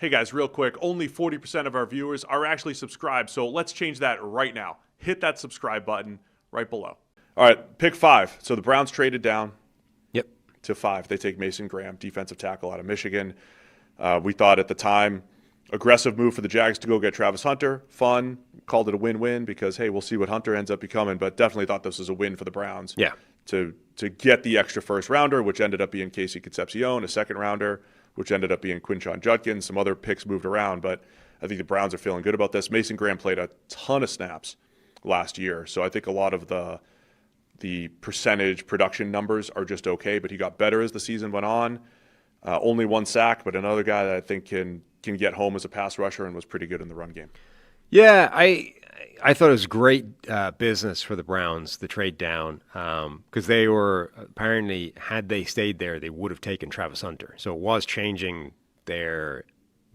Hey guys, real quick, only 40% of our viewers are actually subscribed, so let's change that right now. Hit that subscribe button right below. All right, pick 5. So the Browns traded down to 5. They take Mason Graham, defensive tackle out of Michigan. We thought at the time, aggressive move for the Jags to go get Travis Hunter. Fun. Called it a win-win because, hey, we'll see what Hunter ends up becoming, but definitely thought this was a win for the Browns. Yeah. To get the extra first rounder, which ended up being Casey Concepcion, a second rounder, which ended up being Quinshon Judkins. Some other picks moved around, but I think the Browns are feeling good about this. Mason Graham played a ton of snaps last year, so I think a lot of the percentage production numbers are just okay, but he got better as the season went on. Only 1 sack, but another guy that I think can get home as a pass rusher and was pretty good in the run game. Yeah, I thought it was great business for the Browns, the trade down, because they were apparently, had they stayed there, they would have taken Travis Hunter. So it was changing their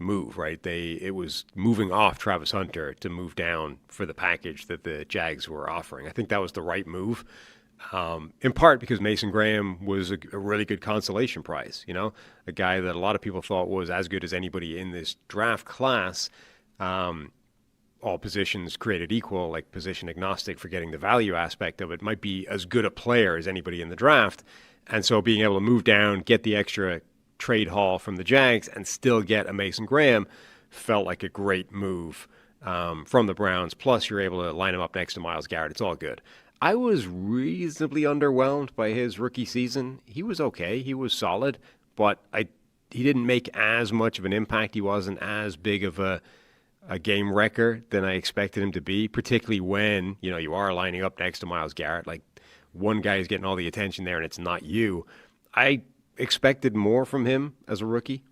move, right? It was moving off Travis Hunter to move down for the package that the Jags were offering. I think that was the right move, in part because Mason Graham was a really good consolation prize, a guy that a lot of people thought was as good as anybody in this draft class. All positions created equal, like position agnostic, forgetting the value aspect of it, might be as good a player as anybody in the draft. And so being able to move down, get the extra trade haul from the Jags, and still get a Mason Graham felt like a great move from the Browns. Plus, you're able to line him up next to Myles Garrett. It's all good. I was reasonably underwhelmed by his rookie season. He was okay. He was solid, but he didn't make as much of an impact. He wasn't as big of a game wrecker than I expected him to be, particularly when, you are lining up next to Myles Garrett. Like, one guy is getting all the attention there and it's not you. I expected more from him as a rookie.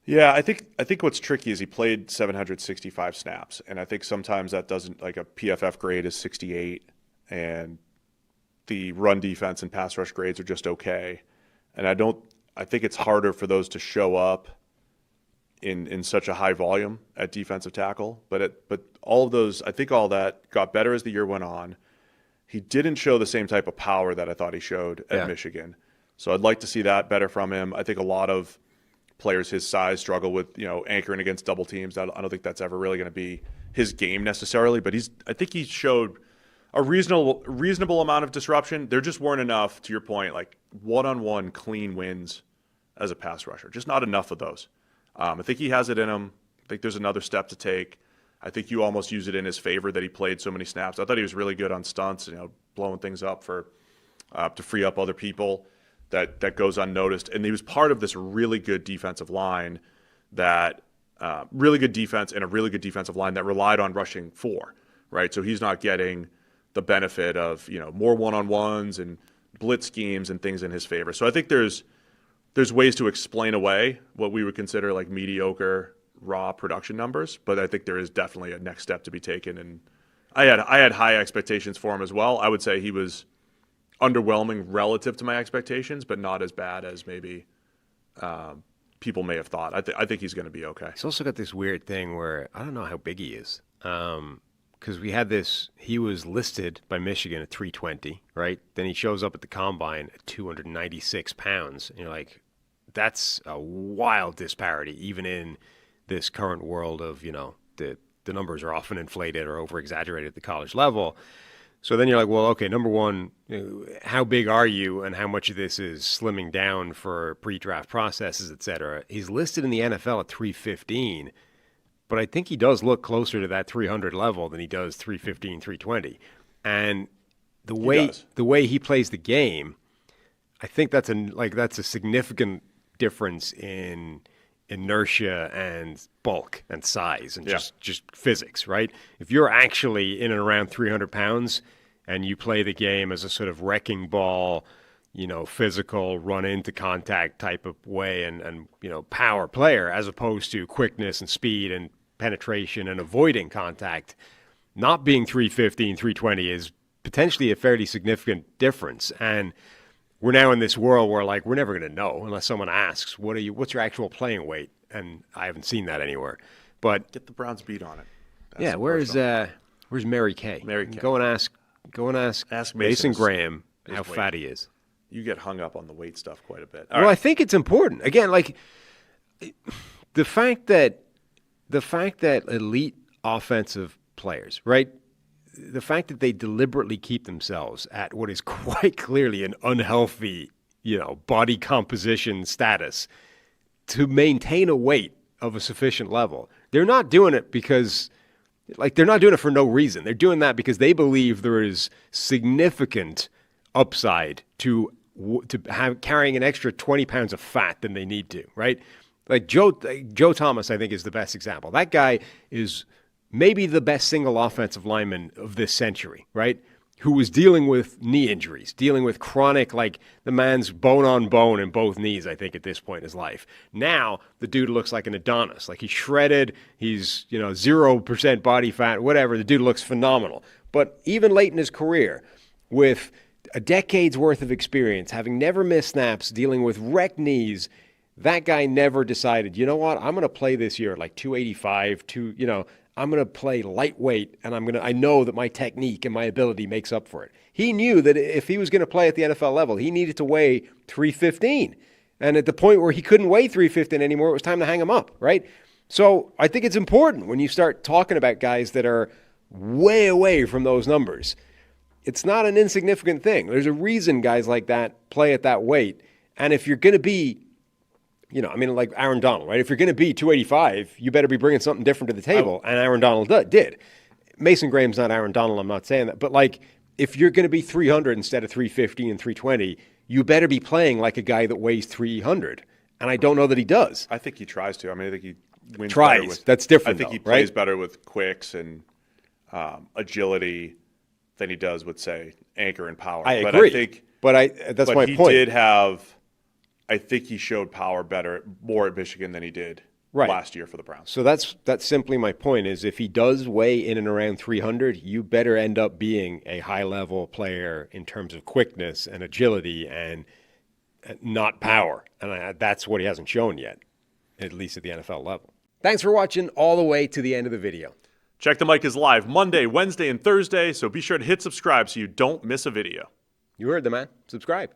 Yeah, I think what's tricky is he played 765 snaps, and I think sometimes that doesn't, like a PFF grade is 68, and the run defense and pass rush grades are just okay. And I think it's harder for those to show up in such a high volume at defensive tackle, but all of those, I think all that got better as the year went on. He didn't show the same type of power that I thought he showed at Michigan. So I'd like to see that better from him. I think a lot of players his size struggle with, anchoring against double teams. I don't think that's ever really going to be his game necessarily, but I think he showed a reasonable amount of disruption. There just weren't enough, to your point, like one-on-one clean wins as a pass rusher. Just not enough of those. I think he has it in him. I think there's another step to take. I think you almost use it in his favor that he played so many snaps. I thought he was really good on stunts, blowing things up to free up other people. That goes unnoticed. And he was part of this really good defensive line really good defense and a really good defensive line that relied on rushing 4, right? So he's not getting the benefit of, more one-on-ones and blitz schemes and things in his favor. So I think there's ways to explain away what we would consider like mediocre raw production numbers, but I think there is definitely a next step to be taken. And I had high expectations for him as well. I would say he was underwhelming relative to my expectations, but not as bad as maybe people may have thought. I think he's going to be okay. He's also got this weird thing where I don't know how big he is. Because we had this, he was listed by Michigan at 320, right? Then he shows up at the combine at 296 pounds. And you're like, that's a wild disparity, even in this current world of, the numbers are often inflated or over-exaggerated at the college level. So then you're like, well, okay, number one, how big are you and how much of this is slimming down for pre-draft processes, et cetera? He's listed in the NFL at 315, but I think he does look closer to that 300 level than he does 315, 320. And the way he plays the game, I think that's a significant difference in inertia and bulk and size and just physics, right? If you're actually in and around 300 pounds and you play the game as a sort of wrecking ball, physical run into contact type of way and power player, as opposed to quickness and speed and penetration and avoiding contact, not being 315, 320 is potentially a fairly significant difference. And we're now in this world where, like, we're never going to know unless someone asks, what's your actual playing weight? And I haven't seen that anywhere. But get the Browns beat on it. That's where's Mary Kay? Mary Kay. Go and ask Mason Graham how fat he is. You get hung up on the weight stuff quite a bit. I think it's important. Again, like, the fact that elite offensive players, right? The fact that they deliberately keep themselves at what is quite clearly an unhealthy, body composition status to maintain a weight of a sufficient level. They're not doing it because, they're not doing it for no reason. They're doing that because they believe there is significant upside to carrying an extra 20 pounds of fat than they need to, right? Like Joe Thomas, I think, is the best example. That guy is maybe the best single offensive lineman of this century, right? Who was dealing with knee injuries, dealing with chronic, the man's bone on bone in both knees, I think, at this point in his life. Now, the dude looks like an Adonis. He's shredded, he's, 0% body fat, whatever. The dude looks phenomenal. But even late in his career, with a decade's worth of experience, having never missed snaps, dealing with wrecked knees, that guy never decided, you know what, I'm going to play this year at 285, I'm going to play lightweight, and I know that my technique and my ability makes up for it. He knew that if he was going to play at the NFL level, he needed to weigh 315. And at the point where he couldn't weigh 315 anymore, it was time to hang him up, right? So I think it's important when you start talking about guys that are way away from those numbers. It's not an insignificant thing. There's a reason guys like that play at that weight. And if you're going to be, like Aaron Donald, right? If you're going to be 285, you better be bringing something different to the table. And Aaron Donald did. Mason Graham's not Aaron Donald, I'm not saying that. But if you're going to be 300 instead of 350 and 320, you better be playing like a guy that weighs 300. And I don't know that he does. I think he tries to. I think he wins tries. Better with, That's different. I think though, he plays right? better with quicks and agility than he does with, say, anchor and power. I agree. That's my he point. Did have. I think he showed power more at Michigan than he did last year for the Browns. So that's simply my point is if he does weigh in and around 300, you better end up being a high-level player in terms of quickness and agility and not power. And that's what he hasn't shown yet, at least at the NFL level. Thanks for watching all the way to the end of the video. Check the Mic is live Monday, Wednesday, and Thursday, so be sure to hit subscribe so you don't miss a video. You heard the man. Subscribe.